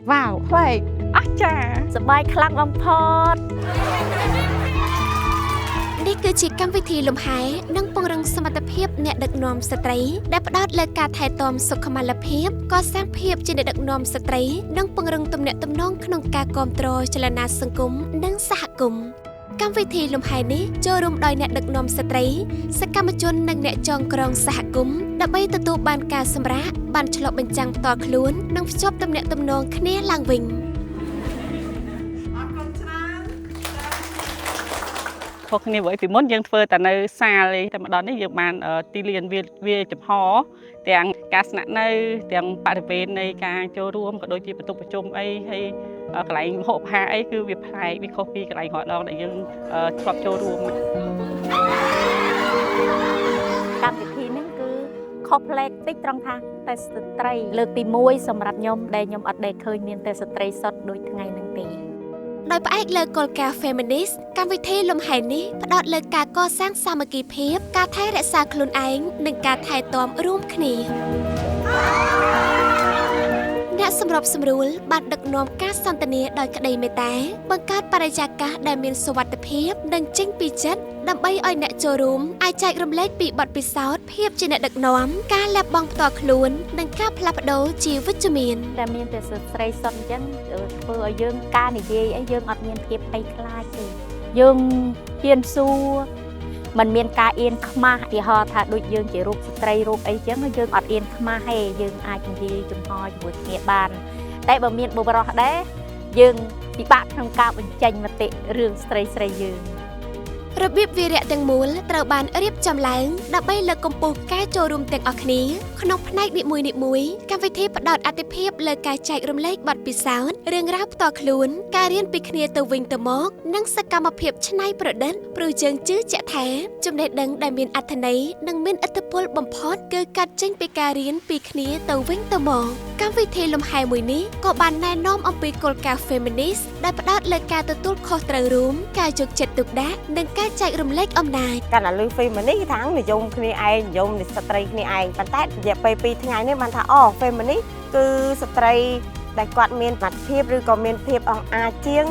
ว้าวแปลกอาจารย์ สบายคลั่งอมพอด នេះគឺជាកម្មវិធីលំហែនិងពង្រឹងសមត្ថភាពអ្នកដឹកនាំស្ត្រីដែលផ្ដោតលើការថែទាំសុខុមាលភាពកសាងភាពជាអ្នកដឹកនាំស្ត្រីនិងពង្រឹងទំនាក់ទំនងក្នុងការគ្រប់គ្រងចលនាសង្គមនិងសហគមន៍កម្មវិធីលំហែនេះចូលរួមដោយអ្នកដឹកនាំស្ត្រីសកម្មជននិងអ្នកចងក្រងសហគមន៍ដើម្បីទទួលបានការសម្រាកបានឆ្លុះបញ្ចាំងផ្ទាល់ខ្លួននិងភ្ជាប់ទំនាក់ទំនងគ្នាឡើងវិញខុសគ្នាពីមុនយើងធ្វើតែនៅសាលទេតែម្ដងនេះយើងបានទីលានវាចំហទាំងការស្នាក់នៅទាំងបរិវេណនៃការចូលរួមក៏ដូចជាបន្ទប់ប្រជុំអីហើយកន្លែងម្ហូបអាហារអីគឺវាប្លែកវាខុសពីកន្លែងរាល់ដងដែលយើងធ្លាប់ចូលរួមកម្មវិធីនេះគឺខុសប្លែកតិចត្រង់ថាតែស្ត្រីលើកទី1សម្រាប់ខ្ញុំដែលខ្ញុំអត់ដែលឃើញមានតែស្ត្រីសុទ្ធដូចថ្ងៃនេះទេដោយផ្អែកលើគោលការណ៍ Feminist កម្មវិធីលំហែនេះផ្ដោតលើការកសាងសាមគ្គីភាពការថែរក្សាខ្លួនឯងនិងការថែទាំរួមគ្នាអ្នកសម្របសម្រួលបានដឹកនាំការសន្ទនាដោយក្តីមេត្តាបង្កើតបរិយាកាសដែលមានសុវត្ថិភាពនិងចេញពីចិត្តដើម្បីឲ្យអ្នកចូលរួមអាចចែករំលែកពីបទពិសោធន៍ភាពជាអ្នកដឹកនាំការលះបង់ផ្ទាល់ខ្លួននិងការផ្លាស់ប្ដូរជាវិជ្ជមានតែមានតែស្ត្រីសុទ្ធអញ្ចឹងធ្វើឲ្យយើងការនិយាយអីយើងអត់មានភាពភ័យខ្លាចទេយើងហ៊ានសួរมันមានការអៀនខ្មាស់ឧទាហរណ៍ថាដូចយើងជារូបស្ត្រីរូបអីចឹងយើងអត់អៀនខ្មាស់ទេយើងអាចនិយាយចំហជាមួយគ្នាបានតែបើមានបុរសដែរយើងពិបាកក្នុងការបញ្ចេញមតិរឿងស្រីយើងរបៀបវារៈទាំងមូលត្រូវបានរៀបចំឡើងដើម្បីលើកកម្ពស់ការចូលរួមទាំងអស់គ្នាក្នុងផ្នែកនីមួយៗកម្មវិធីផ្ដោតអាទិភាពលើការចែករំលែកបទពិសោធន៍រឿងរ៉ាវផ្ទាល់ខ្លួនការរៀនពីគ្នាទៅវិញទៅមកនិងសកម្មភាពច្នៃប្រឌិតព្រោះយើងជឿជាក់ថាចំណេះដឹងដែលមានអត្ថន័យនិងមានឥទ្ធិពលបំផុតគឺកាត់ចេញពីការរៀនពីគ្នាទៅវិញទៅមកកម្មវិធីលំហែមួយនេះក៏បានណែនាំអំពីគោលការណ៍ Feminist ដែលផ្ដោតលើការទទួលខុសត្រូវរួមការយកចិត្តទុកដាក់និងការចែករំលែកអំណាចការលើ Feminist ថានិយមគ្នាឯងនិយមស្ត្រីគ្នាឯងប៉ុន្តែរយៈពេល2ថ្ងៃនេះបានថាFeminist គឺស្ត្រីដែលគាត់មានសមត្ថភាពឬក៏មានភាពអង្អាចជាង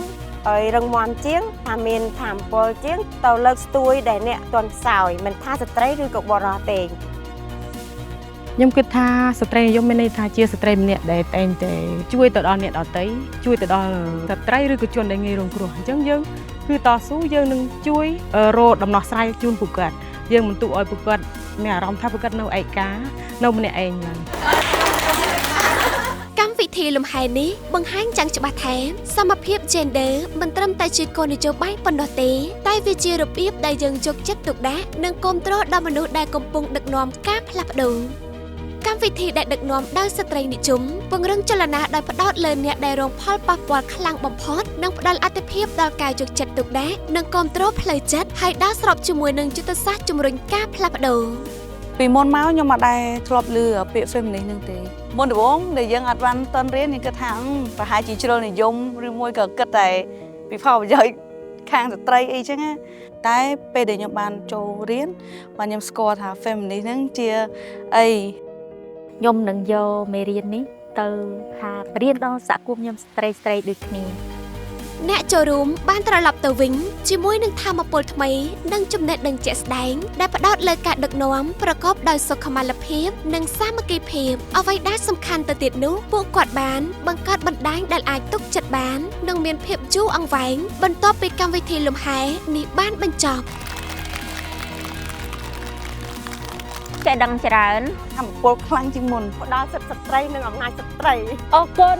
ហើយរឹងមាំជាងថាមានធម៌ពលជាងទៅលើកស្ទួយដែលអ្នកទន់ខ្សោយមិនថាស្ត្រីឬក៏បុរសទេខ្ញុំគិតថាស្ត្រីនិយមមានន័យថាជាស្ត្រីម្នាក់ដែលតែងតែជួយទៅដល់អ្នកដទៃជួយទៅដល់ស្ត្រីឬក៏ជនដែលងាយរងគ្រោះអញ្ចឹងយើងគឺតស៊ូយើងនឹងជួយរកដំណោះស្រាយជូនពួកគាត់យើងមិនទុកឲ្យពួកគាត់មានអារម្មណ៍ថាពួកគាត់នៅឯកានៅម្នាក់ឯងឡើយកម្មវិធីលំហែនេះបង្ហាញយ៉ាងច្បាស់ថាសមភាព Gender មិនត្រឹមតែជាគោលនយោបាយប៉ុណ្ណោះទេតែវាជារបៀបដែលយើងយកចិត្តទុកដាក់និងគាំទ្រដល់មនុស្សដែលកំពុងដឹកនាំការផ្លាស់ប្ដូរកម្មវិធីដែលដឹកនាំដោយស្ត្រីនិយមពង្រឹងចលនាដោយផ្ដោតលើអ្នកដែលរងផលប៉ះពាល់ខ្លាំងបំផុតនិងផ្ដល់អាទិភាពដល់ការយកចិត្តទុកដាក់និងគាំទ្រផ្លូវចិត្តហើយដើរស្របជាមួយនឹងយុទ្ធសាស្ត្រជំរុញការផ្លាស់ប្ដូរពីមុនមកខ្ញុំអត់ដែរធ្លាប់ឮពាក្យ Feminist ហ្នឹងទេមុនដំបូងដែលយើងអត់បានតន់រៀនយើងគិតថាប្រហែលជាជ្រុលនិយមឬមួយក៏គិតតែពីផលប្រយោជន៍ខាងស្ត្រីអីចឹងណាតែពេលដែលខ្ញុំបានចូលរៀនបានខ្ញុំស្គាល់ថា Feminist ហ្នឹងជាអីខ្ញុំនឹងយកមេរៀននេះទៅថារៀនដល់សហគមន៍ខ្ញុំស្រីដូចគ្នាអ្នកចូលរួមបានត្រឡប់ទៅវិញជាមួយនឹងធម៌ពលថ្មីនិងចំណេះដឹងជាក់ស្ដែងដែលផ្ដោតលើការដឹកនាំប្រកបដោយសុខុមាលភាពនិងសាមគ្គីភាពអ្វីដែលសំខាន់ទៅទៀតនោះពួកគាត់បានបង្កើតបណ្ដាញដែលអាចទុកចិត្តបាននិងមានភាពយូរអង្វែងបន្ទាប់ពីកម្មវិធីលំហែនេះបានបញ្ចប់ចេះដឹងច្រើនធម៌ពលខ្លាំងជាងមុនផ្ដល់សិទ្ធិស្ត្រីនិងអំណាចស្ត្រីអរគុណ